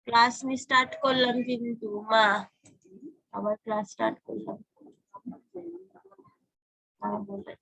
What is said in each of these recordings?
Class নি start করলাম কিন্তু মা আবার ক্লাস স্টার্ট করলাম বলে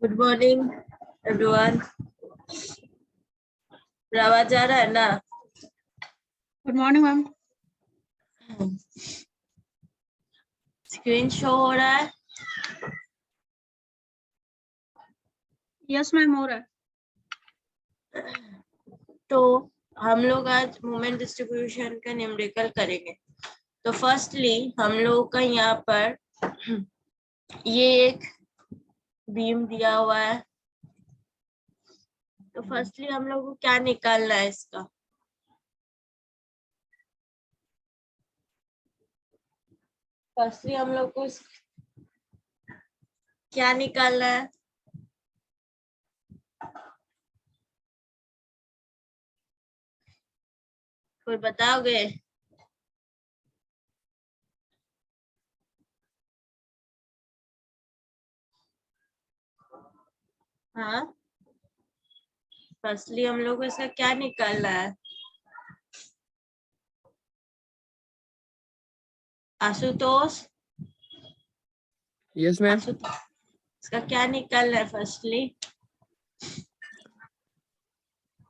गुड मॉर्निंग एवरीवन आवाज आ रहा है ना good morning ma'am. Screen show हो रहा है यस मैम हो रहा है। तो हम लोग आज मोमेंट डिस्ट्रीब्यूशन का न्यूमेरिकल करेंगे। तो फर्स्टली हम लोग का यहाँ पर ये एक बीम दिया हुआ है। तो फर्स्टली हम लोग को क्या निकालना है इसका फर्स्टली हम लोग को क्या निकालना है कोई बताओगे हाँ फर्स्टली हम लोग को इसका क्या निकालना है आशुतोष यस मैम। आशुतोष इसका क्या निकालना है firstly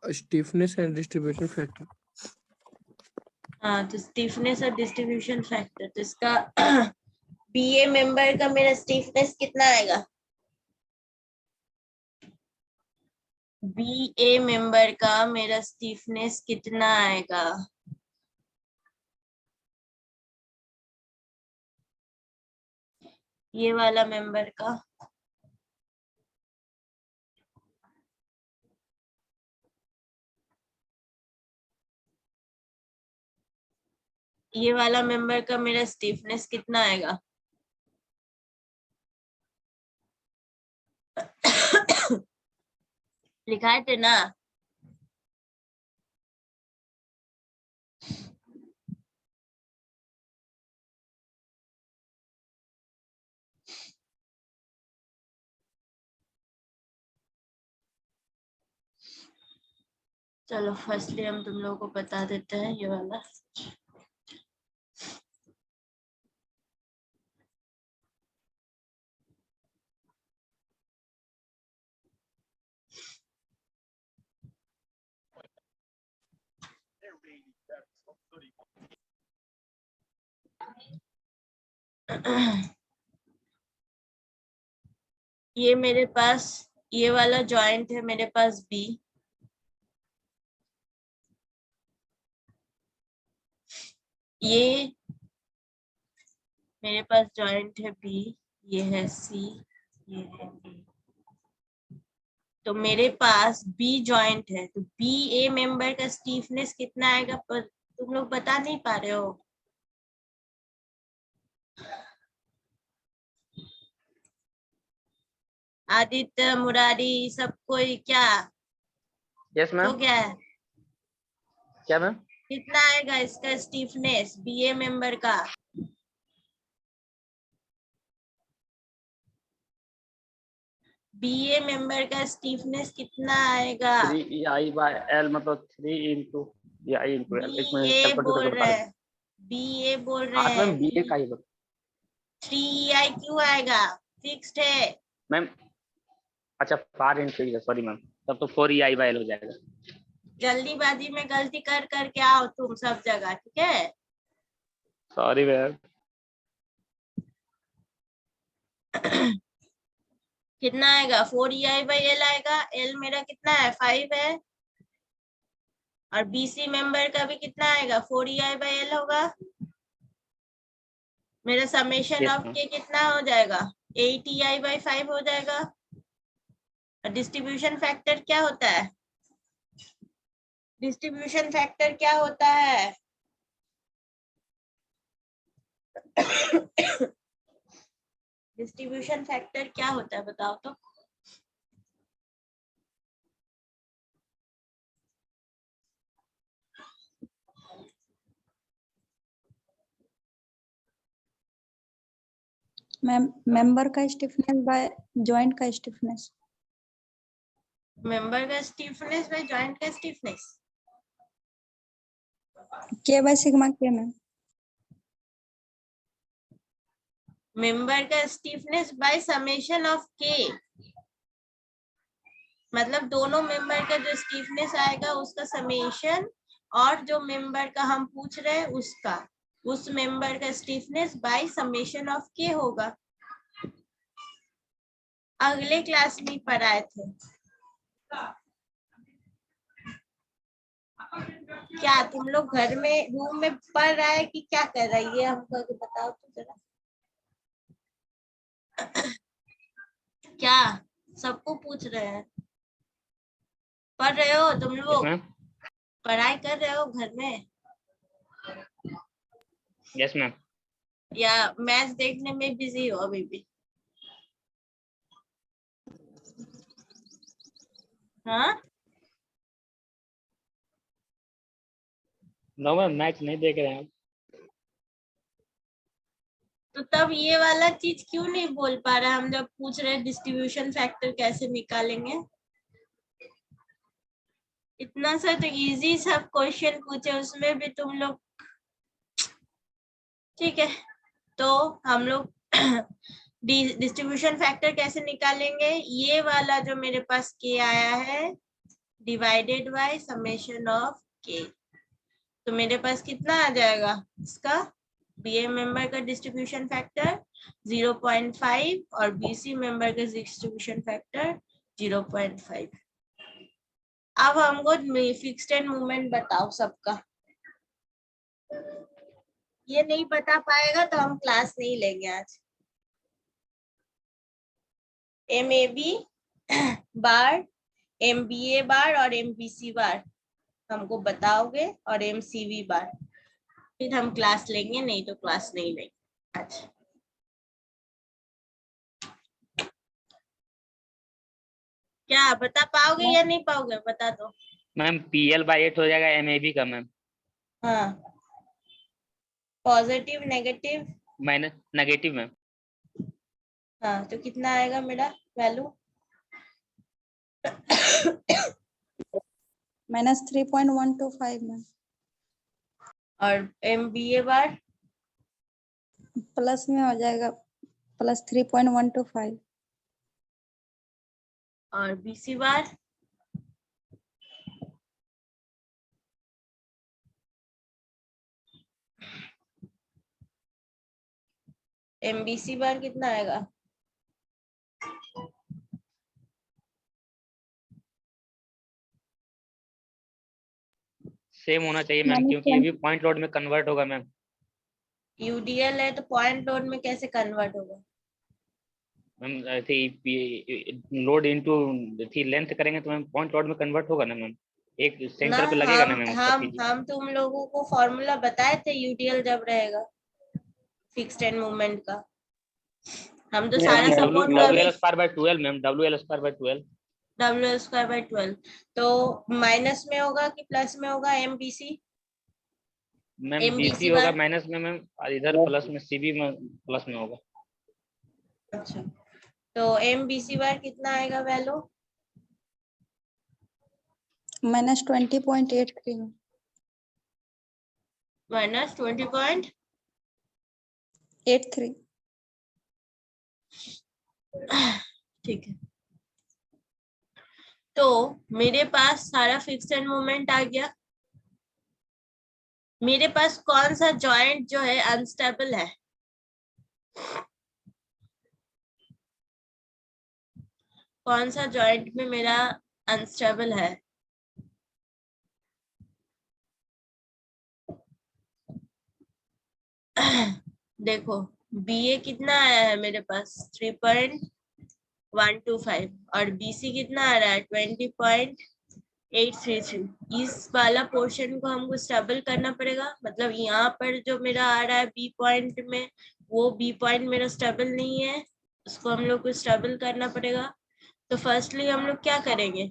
stiffness and distribution factor. हाँ तो स्टीफनेस और डिस्ट्रीब्यूशन फैक्टर तो इसका बीए मेंबर का मेरा स्टीफनेस कितना आएगा बीए मेंबर का मेरा स्टीफनेस कितना आएगा ये वाला मेंबर का ये वाला मेंबर का मेरा स्टीफनेस कितना आएगा लिखाए थे ना चलो फर्स्टली हम तुम लोगों को बता देते हैं ये वाला। ये मेरे पास ये वाला जॉइंट है मेरे पास बी, ये मेरे पास जॉइंट है बी, ये है सी, ये है ए। तो मेरे पास बी जॉइंट है, तो बी ए मेंबर का स्टीफनेस कितना आएगा, पर तुम लोग बता नहीं पा रहे हो। आदित्य, मुरारी, सब कोई क्या यस हो मैम। गया है? क्या मैम? कितना आएगा इसका स्टीफनेस बीए मेंबर का? बीए मेंबर का स्टीफनेस कितना आएगा? 3EI/L मतलब 3 × EI × L। एक मिनट बीए कैलकुलेटर बोल करके बता रहे रहे। हैं, बीए बोल रहे हाँ मैम, BA हैं। का ही बता 3EI क्यों आएगा? फिक्स्ड है मैम। अच्छा 4 × सॉरी मैम, तब तो 4EI/L हो जाएगा। जल्दीबाजी में गलती कर करके आओ तुम सब जगह, ठीक है? Sorry ma'am. कितना आएगा? 4EI/L आएगा। L मेरा कितना है? 5 है। और BC मेंबर का भी कितना आएगा? 4EI/L होगा। मेरा समेशन यस ऑफ मैम। के कितना हो जाएगा? 8EI/5 हो जाएगा। और डिस्ट्रीब्यूशन फैक्टर क्या होता है? डिस्ट्रीब्यूशन फैक्टर क्या होता है? डिस्ट्रीब्यूशन फैक्टर क्या होता है बताओ तो। मेंबर का स्टिफनेस बाय जॉइंट का स्टिफनेस। मेंबर का स्टीफनेस बाय जॉइंट का स्टीफनेस। के बाय सिग्मा के मैम। मेंबर का स्टीफनेस बाय समेशन ऑफ के, मतलब दोनों मेंबर का जो स्टीफनेस आएगा उसका समेशन, और जो मेंबर का हम पूछ रहे हैं उसका, उस मेंबर का स्टीफनेस बाय समेशन ऑफ के होगा। अगले क्लास में पढ़ाए थे। क्या तुम लोग घर में रूम में पढ़ रहा है कि क्या कर रहा है, ये हमको बताओ तो जरा। क्या सबको पूछ रहे हैं? पढ़ रहे हो तुम यस लोग? मैम। पढ़ाई कर रहे हो घर में, यस मैम। या मैच देखने में बिजी हो अभी भी? हाँ, नो मैम, मैच नहीं देख रहे हैं। तो तब ये वाला चीज क्यों नहीं बोल पा रहा? हम जब पूछ रहे हैं डिस्ट्रीब्यूशन फैक्टर कैसे निकालेंगे, इतना सा तो इजी सब क्वेश्चन पूछे उसमें भी तुम लोग। ठीक है, तो हम लोग डिस्ट्रीब्यूशन फैक्टर कैसे निकालेंगे? ये वाला जो मेरे पास के आया है डिवाइडेड बाय समेशन ऑफ के, तो मेरे पास कितना आ जाएगा इसका? बीए मेंबर का डिस्ट्रीब्यूशन फैक्टर 0.5 और बीसी मेंबर का डिस्ट्रीब्यूशन फैक्टर 0.5। अब हमको फिक्स्ड एंड मूवमेंट बताओ सबका। ये नहीं बता पाएगा तो हम क्लास नहीं लेंगे आज। MAB बार, MBA बार और MBC बार हमको बताओगे, और MCV बार, फिर हम क्लास लेंगे, नहीं तो क्लास नहीं लेंगे आज। क्या बता पाओगे या नहीं पाओगे? बता दो। मैम PL/8 हो जाएगा MAB का मैम। हाँ, positive negative? Minus negative ma'am. हाँ, तो कितना आएगा मेरा वैल्यू? -3.125 मैम। और MBA बार प्लस में हो जाएगा +3.125। और BC बार MBC बार कितना आएगा? सेम होना चाहिए मैम, क्योंकि ये भी पॉइंट लोड में कन्वर्ट होगा मैम। UDL है तो पॉइंट लोड में कैसे कन्वर्ट होगा? मैम लोड इनटू थी लेंथ करेंगे तो मैम पॉइंट लोड में कन्वर्ट होगा ना मैम, एक सेंटर पे लगेगा ना मैम उसका पीजी। हम तुम लोगों को फॉर्मूला बताए थे UDL जब रहेगा फिक्स्ड एंड मूवमेंट का। हम तो सारा support WL square by 12 ma'am, WL square by 12। WL square by 12 तो माइनस में होगा कि प्लस में होगा? MBC मैम BC होगा माइनस में मैम, और इधर प्लस में CB में प्लस में होगा। अच्छा, तो MBC बार कितना आएगा वैल्यू? -20.83 मैम। -20.83 ठीक है। तो मेरे पास सारा फिक्स्ड एंड मूवमेंट आ गया। मेरे पास कौन सा जॉइंट जो है अनस्टेबल है? कौन सा जॉइंट में मेरा अनस्टेबल है? देखो BA कितना आया है मेरे पास 3.125 और BC कितना आ रहा है 20.833। इस वाला पोर्शन को हमको स्टेबल करना पड़ेगा। मतलब यहाँ पर जो मेरा आ रहा है B पॉइंट में, वो B पॉइंट मेरा स्टेबल नहीं है, उसको हम लोग को स्टेबल करना पड़ेगा। तो फर्स्टली हम लोग क्या करेंगे?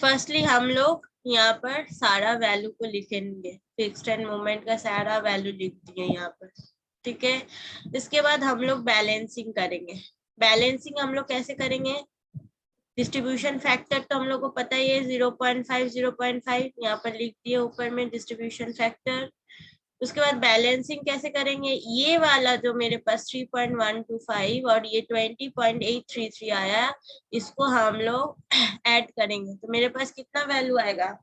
फर्स्टली हम लोग यहाँ पर सारा वैल्यू को लिखेंगे, फिक्स्ड एंड मूवमेंट का सारा वैल्यू लिख दिए यहाँ पर, ठीक है। इसके बाद हम लोग बैलेंसिंग करेंगे। बैलेंसिंग हम लोग कैसे करेंगे? डिस्ट्रीब्यूशन फैक्टर तो हम लोग को पता ही है 0.5 यहाँ पर लिख दिए ऊपर में डिस्ट्रीब्यूशन फैक्टर। उसके बाद बैलेंसिंग कैसे करेंगे? ये वाला जो मेरे पास 3.125 और ये 20.833 आया, इसको हम लोग ऐड करेंगे तो मेरे पास कितना वैल्यू आएगा?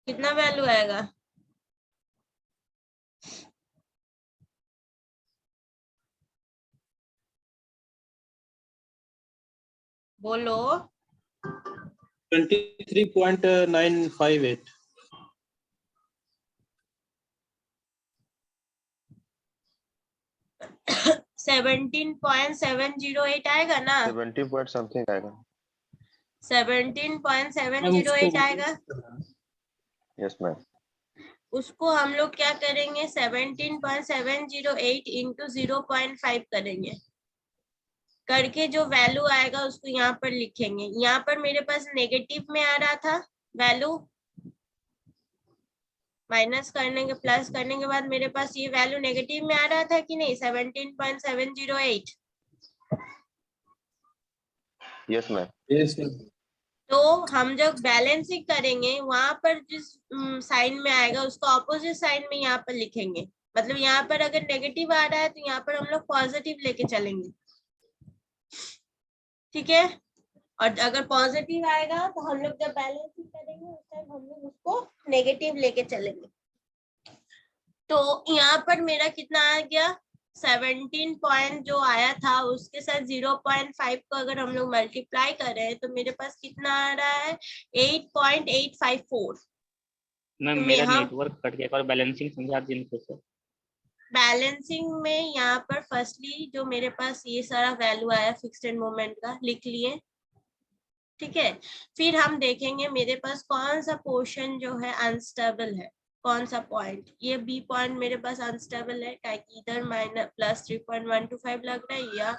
कितना वैल्यू आएगा? बोलो। 23.958। 17.708 आएगा ना? 70 पॉइंट समथिंग आएगा। 17.708 आएगा। Yes ma'am. उसको हम लोग क्या करेंगे? 17.708 इंटू 0.5 करेंगे, करके जो वैल्यू आएगा उसको यहाँ पर लिखेंगे। यहाँ पर मेरे पास नेगेटिव में आ रहा था वैल्यू, माइनस करने के प्लस करने के बाद मेरे पास ये वैल्यू नेगेटिव में आ रहा था कि नहीं? 17.708। Yes ma'am. यस तो हम जब बैलेंसिंग करेंगे वहां पर जिस साइन में आएगा उसको ऑपोजिट साइन में यहाँ पर लिखेंगे। मतलब यहाँ पर अगर नेगेटिव आ रहा है तो यहाँ पर हम लोग पॉजिटिव लेके चलेंगे, ठीक है। और अगर पॉजिटिव आएगा तो हम लोग जब बैलेंसिंग करेंगे उस टाइम हम लोग उसको नेगेटिव लेके चलेंगे। तो यहाँ पर मेरा कितना आ गया? 17 पॉइंट जो आया था उसके साथ 0.5 को अगर हम लोग मल्टीप्लाई करें तो मेरे पास कितना आ रहा है? 8.854। मैम मेरा नेटवर्क कट गया, और बैलेंसिंग समझा दीजिए सर। बैलेंसिंग में यहाँ पर फर्स्टली जो मेरे पास ये सारा वैल्यू आया फिक्स्ड एंड मोमेंट का लिख लिए, ठीक है। फिर हम देखेंगे मेरे पास कौन सा पोर्शन जो है अनस्टेबल है। कौन सा पॉइंट, ये बी पॉइंट मेरे पास अनस्टेबल है, इधर माइनस प्लस 3.125 लग रहा है या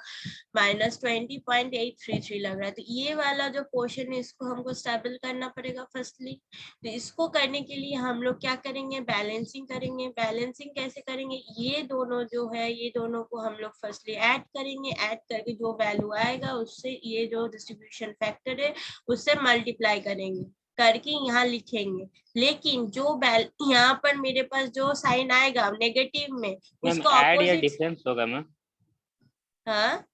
माइनस 20.833 लग रहा है। तो ये वाला जो पोर्शन है इसको हमको स्टेबल करना पड़ेगा फर्स्टली। तो इसको करने के लिए हम लोग क्या करेंगे, बैलेंसिंग करेंगे। बैलेंसिंग कैसे करेंगे, ये दोनों जो है ये दोनों को हम लोग फर्स्टली ऐड करेंगे, ऐड करके जो वैल्यू आएगा उससे ये जो डिस्ट्रीब्यूशन फैक्टर है उससे मल्टीप्लाई करेंगे, करके यहाँ लिखेंगे। लेकिन जो यहाँ पर मेरे पास जो साइन आएगा नेगेटिव में मैम उसको ऐड या ऑपोजिट, डिफरेंस होगा मैम? हाँ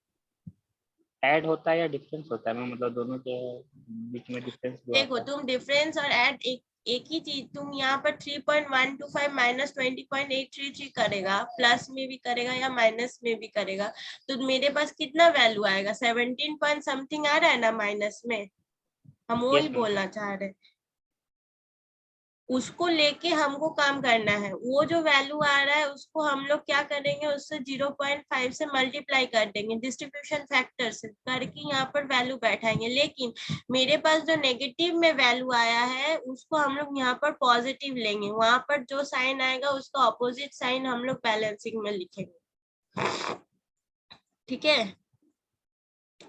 ऐड होता है या डिफरेंस होता है मैम, मतलब दोनों के बीच में डिफरेंस जो देखो आता है? तुम डिफरेंस और ऐड एक ही चीज, तुम यहाँ पर 3.125 माइनस 20.833 करेगा, प्लस में भी करेगा या माइनस में भी करेगा, तो मेरे पास कितना वैल्यू आएगा, 17 पॉइंट समथिंग आ रहा है ना माइनस में, हम वही Yes, ma'am. बोलना चाह रहे हैं। उसको लेके हमको काम करना है, वो जो वैल्यू आ रहा है उसको हम लोग क्या करेंगे, उससे 0.5 से मल्टीप्लाई कर देंगे डिस्ट्रीब्यूशन फैक्टर से, करके यहाँ पर वैल्यू बैठाएंगे। लेकिन मेरे पास जो नेगेटिव में वैल्यू आया है उसको हम लोग यहाँ पर पॉजिटिव लेंगे, वहां पर जो साइन आएगा उसका ऑपोजिट साइन हम लोग बैलेंसिंग में लिखेंगे। ठीक है,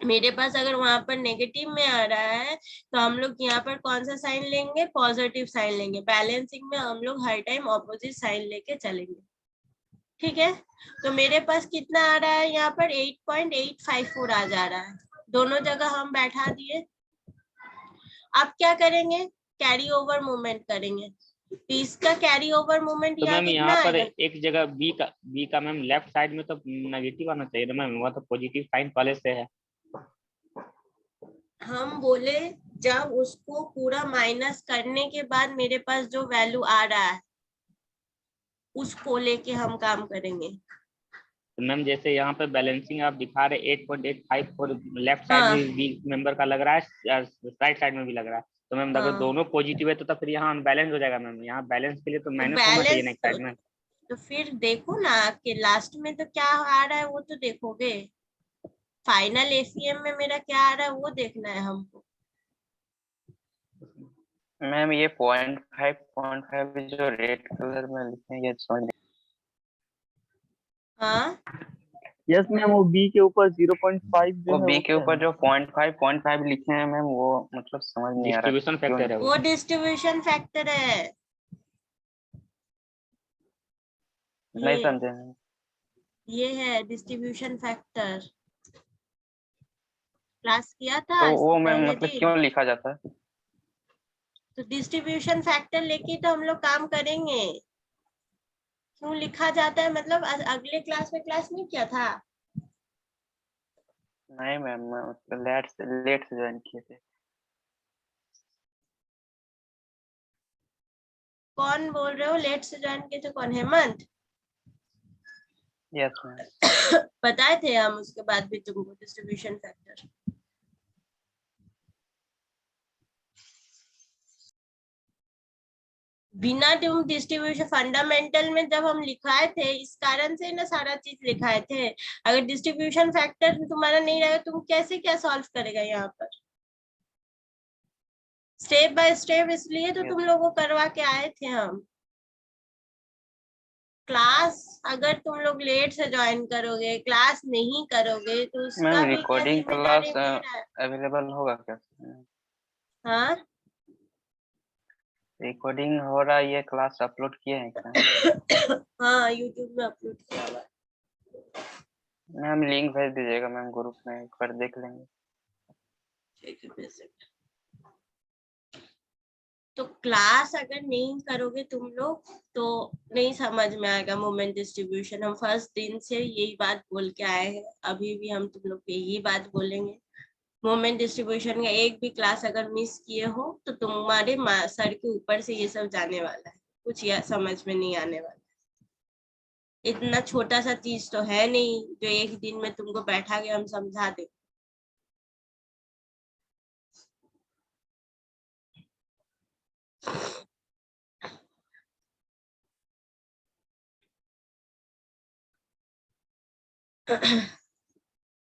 मेरे पास अगर वहां पर नेगेटिव में आ रहा है तो हम लोग यहाँ पर कौन सा साइन लेंगे, पॉजिटिव साइन लेंगे। बैलेंसिंग में हम लोग हर टाइम ऑपोजिट साइन लेके चलेंगे। ठीक है, तो मेरे पास कितना आ रहा है यहाँ पर 8.854 आ जा रहा है, दोनों जगह हम बैठा दिए। अब क्या करेंगे, कैरी ओवर मूवमेंट करेंगे। तो इसका कैरी ओवर मूवमेंट तो यहाँ मैम कितना यहाँ पर आएगा, एक जगह बी का मैम लेफ्ट साइड में तो नेगेटिव आना चाहिए ना मैम, वहाँ तो पॉजिटिव साइन पहले से है। हम बोले जब उसको पूरा माइनस करने के बाद मेरे पास जो वैल्यू आ रहा है उसको लेके हम काम करेंगे। तो मैम जैसे यहाँ पे बैलेंसिंग आप दिखा रहे 8.854, लेफ्ट साइड हाँ में बी मेंबर का लग रहा है, राइट साइड में भी लग रहा है, तो मैम अगर हाँ, दोनों पॉजिटिव है तो फिर यहाँ अनबैलेंस हो जाएगा मैम। यहाँ बैलेंस के लिए तो तो माइनस होना चाहिए ना बैलेंस एक साइड में। तो फिर देखो ना आपके लास्ट में तो क्या आ रहा है वो तो देखोगे, फाइनल एफईएम में मेरा क्या आ रहा है वो देखना है हमको। मैम ये 0.5 जो रेड कलर में लिखे हैं ये समझ नहीं। हाँ यस मैम, वो बी के ऊपर 0.5 जो वो है बी वो के क्या ऊपर है? जो 0.5 लिखे हैं मैम वो मतलब समझ नहीं आ रहा डिस्ट्रीब्यूशन क्यों। फैक्टर है वो डिस्ट्रीब्यूशन फैक्टर है, नहीं ये समझे मैम। ये है डिस्ट्रीब्यूशन फैक्टर, क्लास किया था तो इससे वो मैम पहले मतलब दिन। क्यों लिखा जाता है? तो डिस्ट्रीब्यूशन फैक्टर लेके तो हम लोग काम करेंगे, क्यों लिखा जाता है मतलब अगले क्लास में क्लास नहीं किया था। नहीं मैम मैं मतलब लेट से ज्वाइन किए थे। कौन बोल रहे हो लेट से ज्वाइन किए थे, कौन, हेमंत? Yes ma'am. बताए थे हम उसके बाद भी तुमको डिस्ट्रीब्यूशन फैक्टर। बिना तुम डिस्ट्रीब्यूशन फंडामेंटल में जब हम लिखाए थे इस कारण से ना सारा चीज लिखाए थे, अगर डिस्ट्रीब्यूशन फैक्टर तुम्हारा नहीं रहेगा तुम कैसे क्या सॉल्व करेगा यहाँ पर, स्टेप बाय स्टेप, इसलिए तो Yes. तुम लोगों को करवा के आए थे हम। क्लास अगर तुम लोग लेट से ज्वाइन करोगे, क्लास नहीं करोगे तो उसका मैम भी क्या रिकॉर्डिंग जिम्मेदारी क्लास मेरा है। अवेलेबल होगा क्या? हाँ रिकॉर्डिंग हो रहा है, ये क्लास अपलोड किए हैं क्या? हाँ यूट्यूब में अपलोड किया हुआ है। मैम लिंक भेज दीजिएगा मैम ग्रुप में, एक बार देख लेंगे। ठीक है, बेसिक। तो क्लास अगर नहीं करोगे तुम लोग तो नहीं समझ में आएगा मोमेंट डिस्ट्रीब्यूशन। हम फर्स्ट दिन से यही बात बोल के आए हैं, अभी भी हम तुम लोग को यही बात बोलेंगे। मोमेंट डिस्ट्रीब्यूशन का एक भी क्लास अगर मिस किए हो तो तुम्हारे सर के ऊपर से ये सब जाने वाला है, कुछ यह समझ में नहीं आने वाला। इतना छोटा सा चीज तो है नहीं जो एक दिन में तुमको बैठा के हम समझा दे।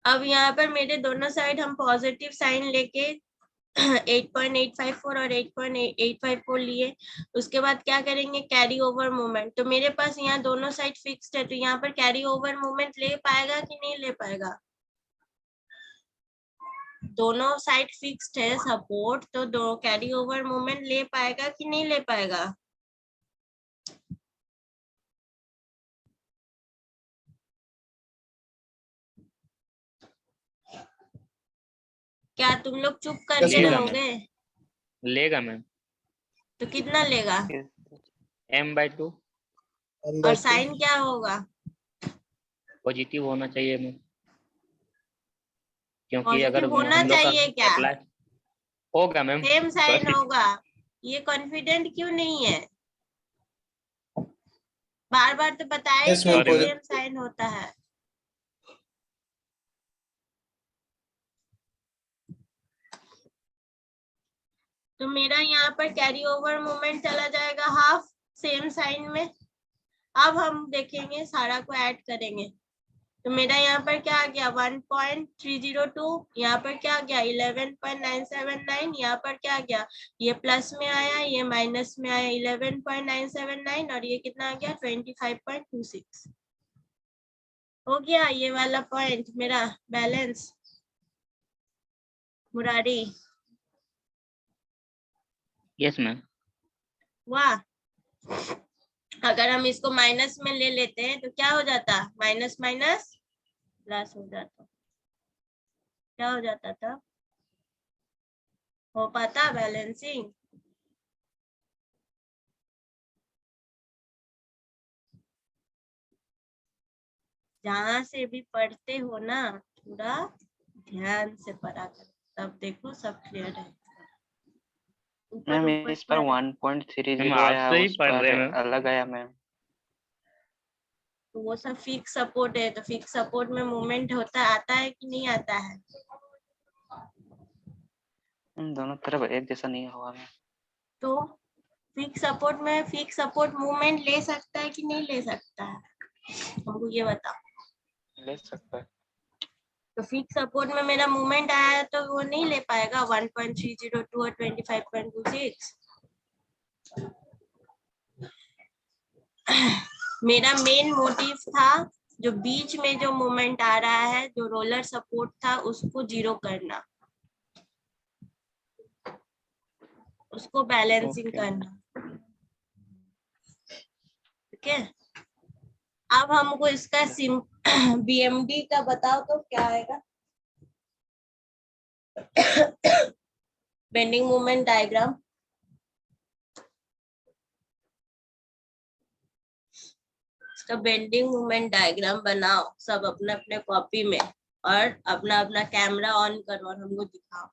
अब यहाँ पर मेरे दोनों साइड हम पॉजिटिव साइन लेके 8.854 और 8.854 लिए। उसके बाद क्या करेंगे, कैरी ओवर मोमेंट। तो मेरे पास यहाँ दोनों साइड फिक्स्ड है, तो यहाँ पर कैरी ओवर मोमेंट ले पाएगा कि नहीं ले पाएगा? दोनों साइड फिक्स्ड है सपोर्ट, तो दो कैरी ओवर मोमेंट ले पाएगा कि नहीं ले पाएगा? क्या तुम लोग चुप करके लेगा रहोगे? मैम, लेगा मैम, तो कितना लेगा? m/2 और साइन क्या होगा? पॉजिटिव होना चाहिए मैम, क्योंकि अगर पॉजिटिव होना हम लोग का चाहिए क्या? अप्लाई होगा मैम, सेम साइन सॉरी होगा। ये कॉन्फिडेंट क्यों नहीं है? बार बार तो बताया Yes, कि ma'am, सेम साइन होता है। तो मेरा यहाँ पर कैरी ओवर मोमेंट चला जाएगा हाफ, सेम साइन में। अब हम देखेंगे, सारा को ऐड करेंगे। तो मेरा यहाँ पर क्या आ गया 1.302, यहाँ पर क्या आ गया 11.979, यहाँ पर क्या आ गया, ये प्लस में आया, ये माइनस में आया 11.979, और ये कितना आ गया 25.26। हो गया ये वाला पॉइंट मेरा बैलेंस। मुरारी यस मैम, वाह। अगर हम इसको माइनस में ले लेते हैं तो क्या हो जाता, माइनस माइनस प्लस हो जाता। क्या हो जाता था? हो पाता बैलेंसिंग? जहां से भी पढ़ते हो ना, थोड़ा ध्यान से पढ़ा कर, तब देखो सब क्लियर है। ऊपर मैम ऊपर इस पर क्या है? 1.30 मैम आया, आपसे ही उस पढ़ पर रहे हैं मैम। अलग आया मैम। तो वो सब फिक्स सपोर्ट है, तो फिक्स सपोर्ट में मूवमेंट होता आता है कि नहीं आता है? दोनों तरफ एक जैसा नहीं हुआ मैम। तो फिक्स सपोर्ट में फिक्स सपोर्ट मूवमेंट ले सकता है कि नहीं ले सकता है? हमको ये बताओ। ले सकता है। तो फिक्स सपोर्ट में मेरा मूवमेंट आया है, तो वो नहीं ले पाएगा 1.302 और 25.26। मेरा मेन मोटिव था जो बीच में जो मूवमेंट आ रहा है, जो रोलर सपोर्ट था, उसको जीरो करना, उसको बैलेंसिंग ओके। करना। ठीक है, अब हमको इसका बीएमडी का बताओ तो क्या आएगा? Bending moment diagram. इसका बेंडिंग मोमेंट डायग्राम बनाओ सब अपने अपने कॉपी में, और अपना अपना कैमरा ऑन करो और हमको दिखाओ।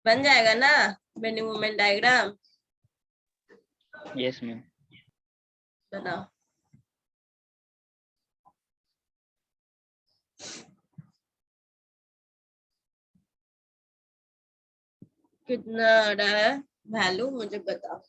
बन जाएगा ना bending moment diagram? Yes ma'am, बनाओ। कितना आ रहा है वैल्यू मुझे बताओ।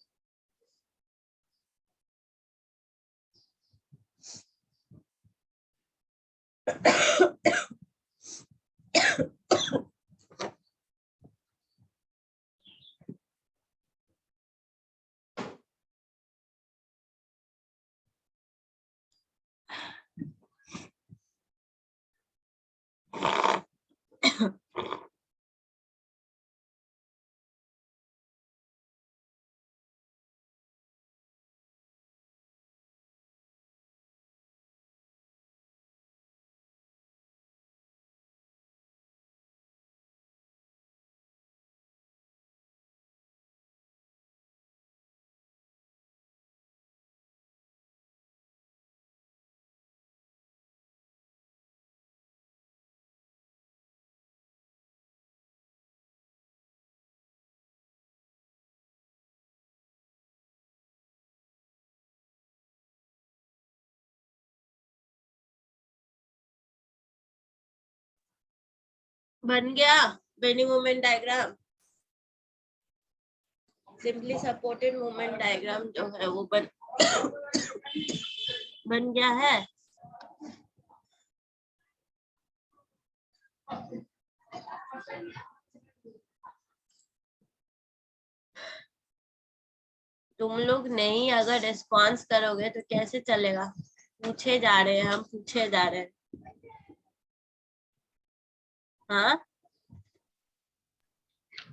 बन गया bending moment diagram? Simply supported moment diagram जो है वो बन गया है। तुम लोग नहीं अगर रिस्पॉन्स करोगे तो कैसे चलेगा? पूछे जा रहे हैं, हम पूछे जा रहे हैं। हाँ,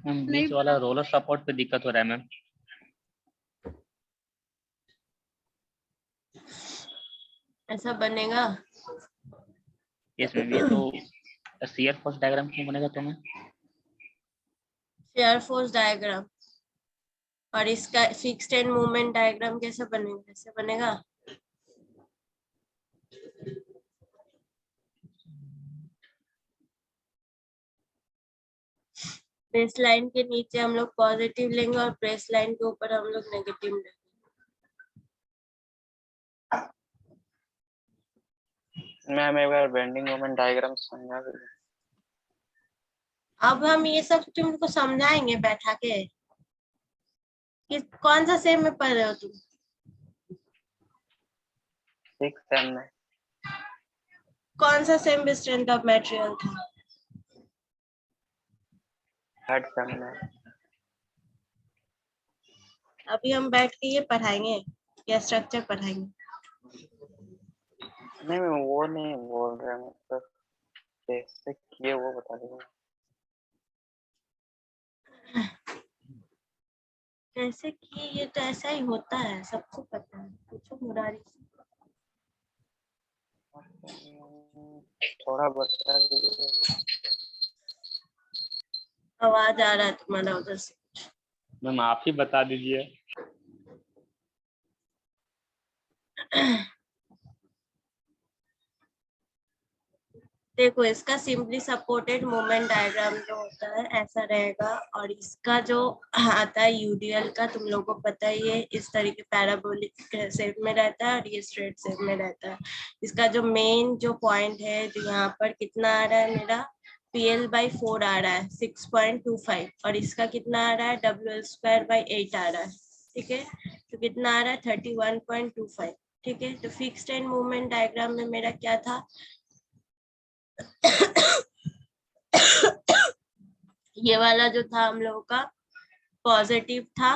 मैम नहीं बीच वाला रोलर सपोर्ट पे दिक्कत हो रहा है मैम। ऐसा बनेगा? यस मैम, ये तो शेयर फोर्स डायग्राम क्यों बनेगा तो मैम? शेयर फोर्स डायग्राम और इसका फिक्स्ड एंड मूवमेंट डायग्राम कैसे बनेगा? कैसे बनेगा? बेस लाइन के नीचे हम लोग पॉजिटिव लेंगे और बेस लाइन के ऊपर हम लोग नेगेटिव लेंगे। मैम एक बार बेंडिंग मोमेंट डायग्राम समझा दीजिए। अब हम ये सब तुमको समझाएंगे बैठा के। कौन सा सेम में पढ़ रहे हो तुम? 6 सेम में। कौन सा सेम स्ट्रेंथ ऑफ मटेरियल था? 3rd सेम में। अभी हम बैठ के ये पढ़ाएंगे या स्ट्रक्चर पढ़ाएंगे? नहीं मैं वो नहीं बोल रहा, मतलब कैसे किए वो बता दीजिए। कैसे कि ये तो ऐसा ही होता है, सबको पता है। पूछो मुरारी से। थोड़ा बता दीजिए। आवाज आ रहा है तुम्हारा उधर से। मैम आप ही बता दीजिए। देखो, इसका सिंपली सपोर्टेड मोमेंट डायग्राम जो होता है ऐसा रहेगा, और इसका जो आता है यूडीएल का, तुम लोगों को पता ही है, इस तरीके पैराबोलिक शेप में रहता है और ये स्ट्रेट शेप में रहता है। इसका जो मेन जो पॉइंट है, जो यहाँ पर कितना आ रहा है मेरा, PL/4 आ रहा है 6.25, और इसका कितना आ रहा है, WL²/8 आ रहा है। ठीक है, तो कितना आ रहा है, 31.25। ठीक है, तो फिक्स्ड एंड मूवमेंट डायग्राम में मेरा क्या था, ये वाला जो था हम लोगों का पॉजिटिव था,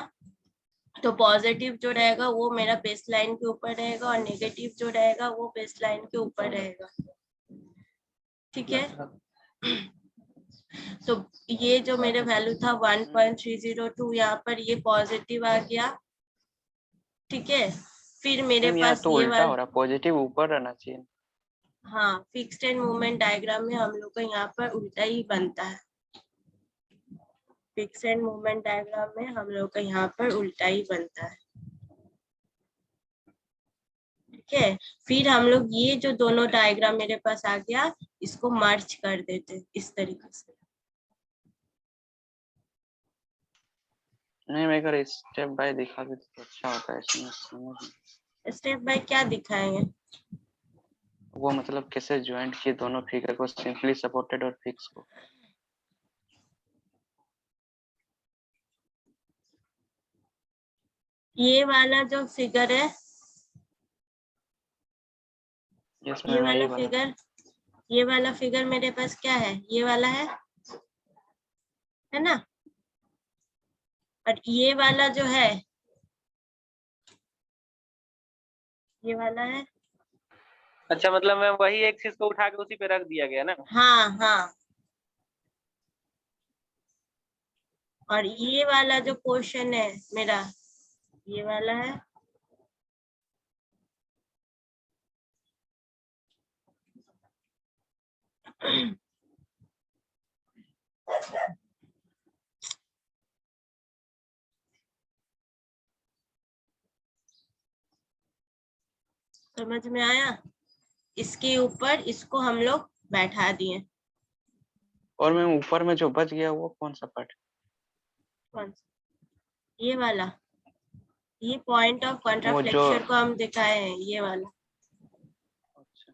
तो पॉजिटिव जो रहेगा वो मेरा बेस लाइन के ऊपर रहेगा, और नेगेटिव जो रहेगा वो बेस लाइन के ऊपर रहेगा। ठीक है, तो ये जो मेरे वैल्यू था 1.302, यहाँ पर ये पॉजिटिव आ गया। ठीक है, फिर मेरे मैम यहाँ पास तो ये उल्टा हो वाला, रहा, पॉजिटिव ऊपर रहना चाहिए। हाँ, फिक्स्ड एंड मूवमेंट डायग्राम में हम लोग का यहाँ पर उल्टा ही बनता है। फिक्स एंड मूवमेंट डायग्राम में हम लोग का यहाँ पर उल्टा ही बनता है। ठीक है, फिर हम लोग ये जो दोनों डायग्राम मेरे पास आ गया, इसको मर्ज कर देते इस तरीके से। नहीं मैं अगर स्टेप बाय दिखा देते तो अच्छा होता है, इसमें समझ। स्टेप बाय क्या दिखाएंगे? वो मतलब कैसे ज्वाइंट किए दोनों फिगर को, सिंपली सपोर्टेड और फिक्स को। ये वाला जो फिगर है, यस ये मैम वाला फिगर, ये वाला फिगर मेरे पास क्या है, ये वाला है ना, और ये वाला जो है, ये वाला है। अच्छा, मतलब मैं वही एक्सिस को उठा के उसी पे रख दिया गया ना। हाँ हाँ, और ये वाला जो पोर्शन है मेरा, ये वाला है। समझ में आया? इसके ऊपर इसको हम लोग बैठा दिए। और मैम ऊपर में जो बच गया वो कौन सा पार्ट? कौन सा? ये वाला, ये पॉइंट ऑफ वो जो कॉन्ट्राफ्लेक्शन को हम दिखाए हैं, ये वाला अच्छा,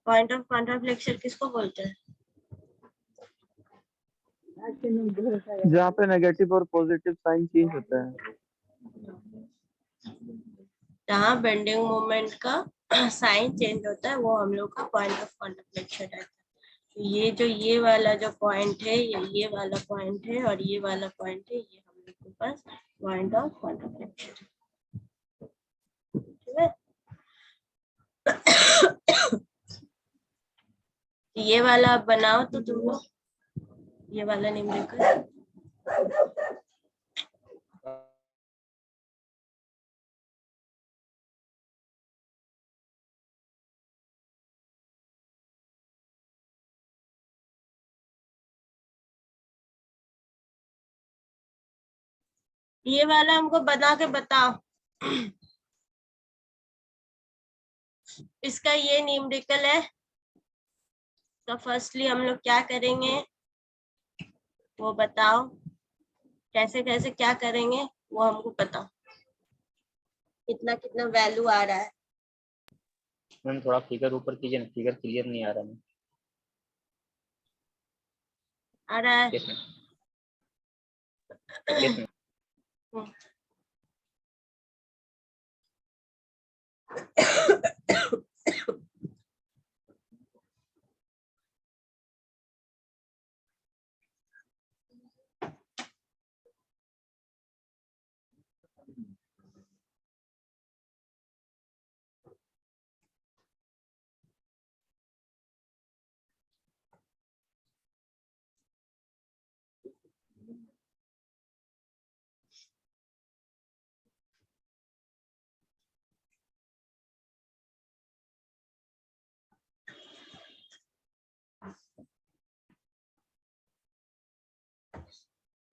पॉइंट ऑफ कॉन्ट्राफ्लेक्शन किसको बोलते हैं? जहाँ पे नेगेटिव और पॉजिटिव साइन चेंज होता है। जहाँ बेंडिंग मोमेंट का साइन चेंज होता है, वो हम लोग का पॉइंट ऑफ कॉन्ट्राफ्लेक्शन है। ये जो ये वाला जो पॉइंट है ये वाला पॉइंट है और ये वाला पॉइंट है, ये हम लोग के पास पॉइंट ऑफ कॉन्ट्रडिक्शन, ठीक है। ये वाला आप बनाओ तो तुम लोग, ये वाला न्यूमेरिकल ये वाला हमको बना के बताओ। इसका ये न्यूमेरिकल है, तो फर्स्टली हम लोग क्या करेंगे वो बताओ, कैसे कैसे क्या करेंगे वो हमको बताओ, कितना कितना वैल्यू आ रहा है। मैम थोड़ा फिगर ऊपर कीजिए ना, फिगर क्लियर नहीं आ रहा मैम। आ रहा है? Yes ma'am, yes ma'am.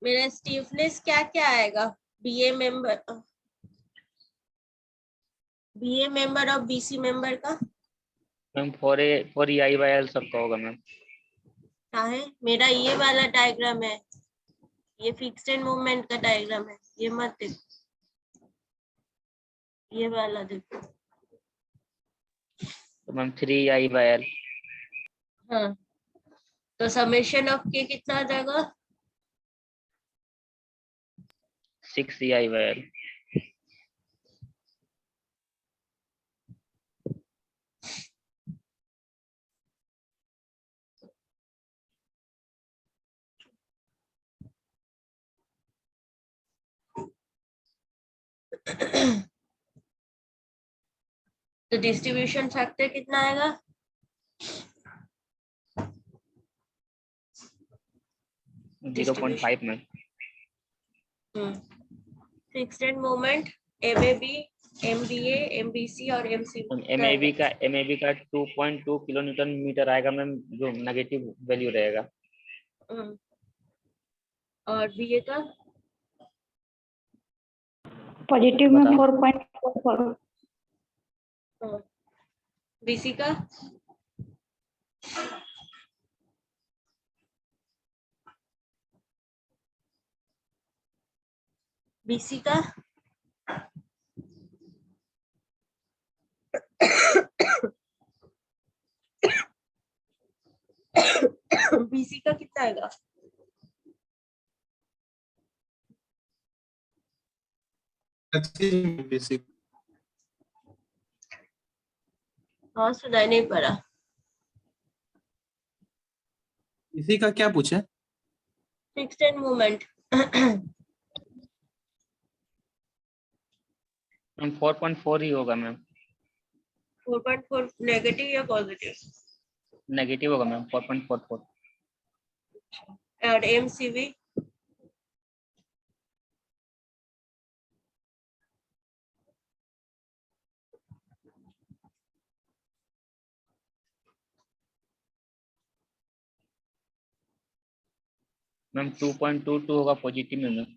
मेरा स्टीफनेस क्या क्या आएगा, बीए मेंबर और बीसी मेंबर का ma'am for E by L सबका होगा मैम। क्या है? मेरा ये वाला डायग्राम है, ये फिक्स्ड एंड मूवमेंट का डायग्राम है, ये मत देखो, ये वाला देखो। तो मैम 3 बाय एल। हाँ, तो समेशन ऑफ के कितना आ जाएगा? 6 बाय एल। तो डिस्ट्रीब्यूशन फैक्टर कितना आएगा? 0.5 ma'am. Fixed end movement MAB, MBA, MBC और एमसी। एमएबी का 2.2 किलो न्यूटन मीटर आएगा मैम, जो नेगेटिव वैल्यू रहेगा। और बीए का पॉजिटिव में बताओ। 4.44। बीसी का बीसी का बीसी का कितना आएगा? बेसिक हाँ, सुनाई नहीं पड़ा। इसी का क्या पूछे? फिक्स्ड एंड मूवमेंट मैम 4.4 ही होगा मैम। 4.4 नेगेटिव या पॉजिटिव? नेगेटिव होगा मैम 4.44। और एमसीवी मैम 2.22 होगा पॉजिटिव में मैम।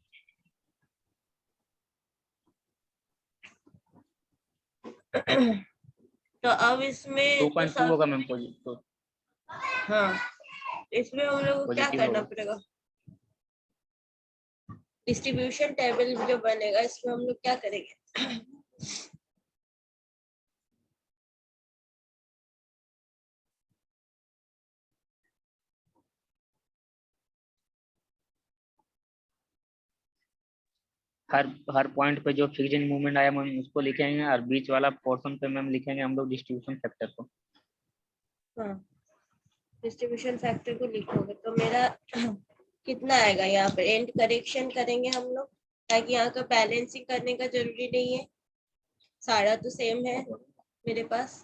तो अब इसमें 2.2 होगा मैम पॉजिटिव। हाँ, इसमें हम लोग को क्या Positive करना होगा। पड़ेगा? डिस्ट्रीब्यूशन टेबल जो बनेगा इसमें हम लोग क्या करेंगे? हर पॉइंट पे जो फिक्स्ड मूवमेंट आया मैम उसको लिखेंगे, और बीच वाला पोर्शन पे मैम लिखेंगे हम लोग डिस्ट्रीब्यूशन फैक्टर को। हाँ, डिस्ट्रीब्यूशन फैक्टर को लिखोगे तो मेरा कितना आएगा यहाँ पर? एंड करेक्शन करेंगे हम लोग, ताकि यहाँ का बैलेंसिंग करने का जरूरी नहीं है, सारा तो सेम है मेरे पास।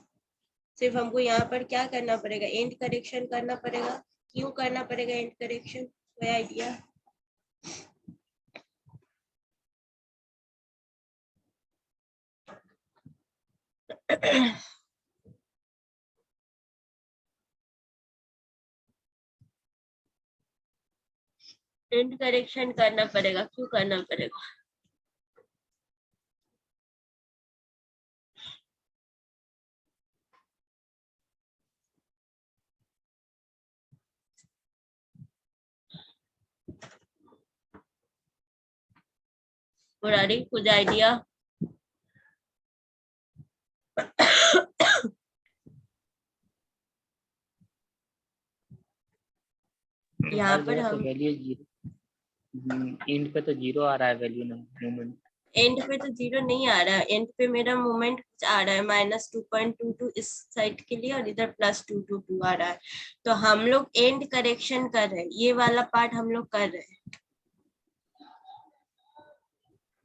सिर्फ हमको यहाँ पर क्या करना पड़ेगा? एंड करेक्शन करना पड़ेगा। क्यों करना पड़ेगा एंड करेक्शन? कोई आइडिया? एंड करेक्शन करना पड़ेगा, क्यों करना पड़ेगा? मुरारी, कुछ आइडिया? यहाँ पर हम वैल्यू जीरो, एंड पे तो जीरो आ रहा है वैल्यू ना मोमेंट। एंड पे तो जीरो नहीं आ रहा है, एंड पे मेरा मोमेंट कुछ आ रहा है -2.22 इस साइड के लिए और इधर +222 आ रहा है। तो हम लोग एंड करेक्शन कर रहे हैं, ये वाला पार्ट हम लोग कर रहे हैं।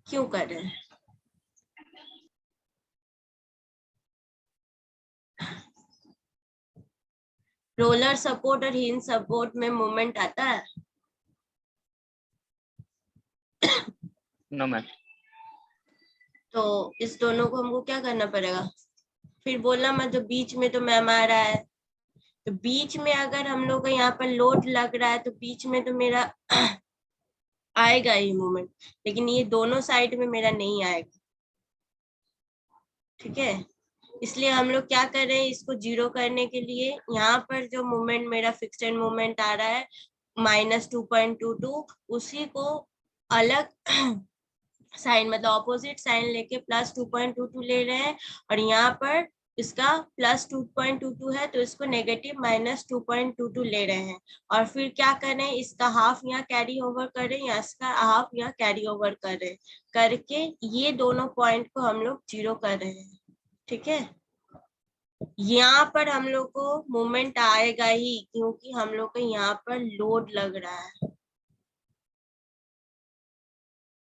क्यों कर रहे हैं? रोलर सपोर्ट और हिंज सपोर्ट में मोमेंट आता है? No ma'am. तो इस दोनों को हमको क्या करना पड़ेगा? फिर बोलना मत जो बीच में तो मैम आ रहा है, तो बीच में अगर हम लोग को यहाँ पर लोड लग रहा है तो बीच में तो मेरा आएगा ही मोमेंट, लेकिन ये दोनों साइड में मेरा नहीं आएगा। ठीक है, इसलिए हम लोग क्या कर रहे हैं, इसको जीरो करने के लिए यहाँ पर जो मोमेंट मेरा फिक्स्ड मोमेंट आ रहा है -2.22, उसी को अलग साइन मतलब ऑपोजिट साइन लेके +2.22 ले रहे हैं, और यहाँ पर इसका +2.22 है तो इसको नेगेटिव -2.22 ले रहे हैं, और फिर क्या कर रहे हैं, इसका हाफ यहाँ कैरी ओवर कर रहे हैं या इसका हाफ यहाँ कैरी ओवर कर रहे हैं, करके ये दोनों पॉइंट को हम लोग जीरो कर रहे हैं। ठीक है, यहाँ पर हम लोग को मोमेंट आएगा ही, क्योंकि हम लोग को यहाँ पर लोड लग रहा है,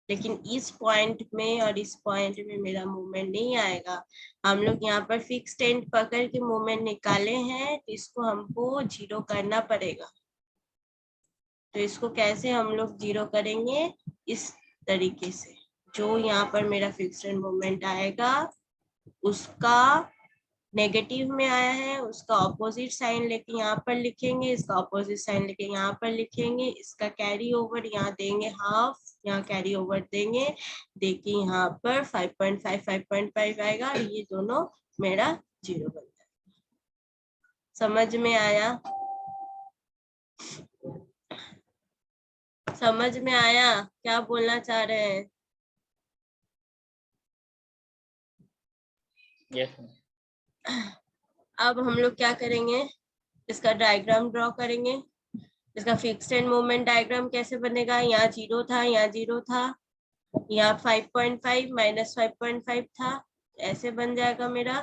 लेकिन इस पॉइंट में और इस पॉइंट में मेरा मूवमेंट नहीं आएगा। हम लोग यहाँ पर फिक्स एंड पकड़ के मूवमेंट निकाले हैं, तो इसको हमको जीरो करना पड़ेगा। तो इसको कैसे हम लोग जीरो करेंगे? इस तरीके से, जो यहाँ पर मेरा फिक्स एंड मूवमेंट आएगा उसका नेगेटिव में आया है, उसका ऑपोजिट साइन लेके यहाँ पर लिखेंगे, इसका ऑपोजिट साइन लेके यहाँ पर लिखेंगे, इसका कैरी ओवर यहाँ देंगे हाफ, यहाँ कैरी ओवर देंगे, देखिए यहाँ पर 5.5 5.5 आएगा, और ये दोनों मेरा जीरो बन जाएगा। समझ में आया? समझ में आया क्या बोलना चाह रहे हैं? यस। अब हम लोग क्या करेंगे, इसका डायग्राम ड्रॉ करेंगे। इसका फिक्स्ड एंड मोमेंट डायग्राम कैसे बनेगा? यहाँ जीरो था, यहाँ जीरो था, यहाँ 5.5 -5.5 था, ऐसे बन जाएगा मेरा।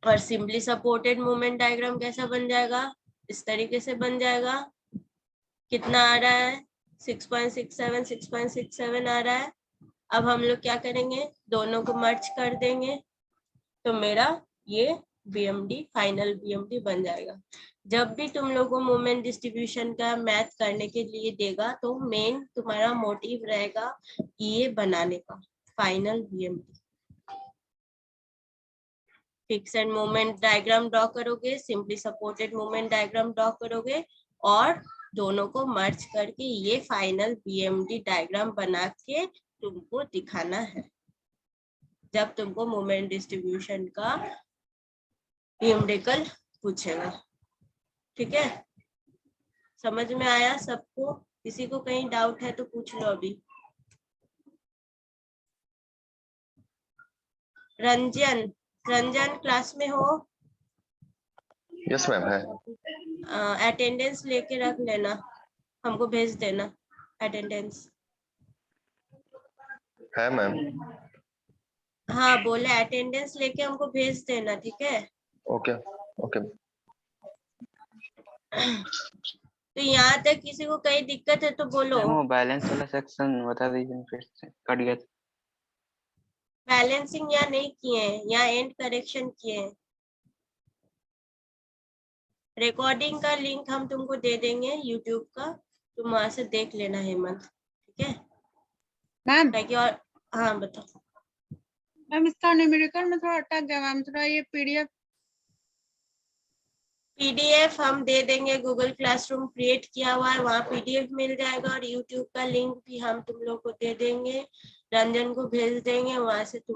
और सिंपली सपोर्टेड मोमेंट डायग्राम कैसा बन जाएगा? इस तरीके से बन जाएगा। कितना आ रहा है? 6.67 6.67 आ रहा है। अब हम लोग क्या करेंगे, दोनों को मर्ज कर देंगे, तो मेरा ये बीएमडी फाइनल बीएमडी बन जाएगा। जब भी तुम लोग को मोमेंट डिस्ट्रीब्यूशन का मैथ करने के लिए देगा, तो मेन तुम्हारा मोटिव रहेगा ये बनाने का, final BMD. Fix end moment diagram draw करोगे, simply supported moment diagram draw करोगे, और दोनों को मर्ज करके ये फाइनल बीएमडी डायग्राम बना के तुमको दिखाना है, जब तुमको मोमेंट डिस्ट्रीब्यूशन का न्यूमेरिकल पूछेगा। ठीक है, समझ में आया सबको? किसी को कहीं डाउट है तो पूछ लो अभी। रंजन, रंजन क्लास में हो? यस मैम है। अटेंडेंस लेके रख लेना, हमको भेज देना अटेंडेंस। है मैम। हाँ बोले अटेंडेंस लेके हमको भेज देना, ठीक है? Okay okay. तो यहाँ तक किसी को कहीं दिक्कत है तो बोलो। मैम वो बैलेंस वाला सेक्शन बता दीजिए फिर से कट गया था। बैलेंसिंग यहाँ नहीं किए हैं, यहाँ एंड करेक्शन किए हैं। रिकॉर्डिंग का लिंक हम तुमको दे देंगे यूट्यूब का, तुम वहां से देख लेना हेमंत, ठीक है? मैम ताकि और हाँ बताओ। मैम इसका न्यूमेरिकल में थोड़ा अटक गया मैम, थोड़ा ये पीडीएफ। पीडीएफ हम दे देंगे, गूगल क्लासरूम क्रिएट किया हुआ है, वहाँ पीडीएफ मिल जाएगा, और यूट्यूब का लिंक भी हम तुम लोग को दे देंगे, रंजन को भेज देंगे, वहां से तुम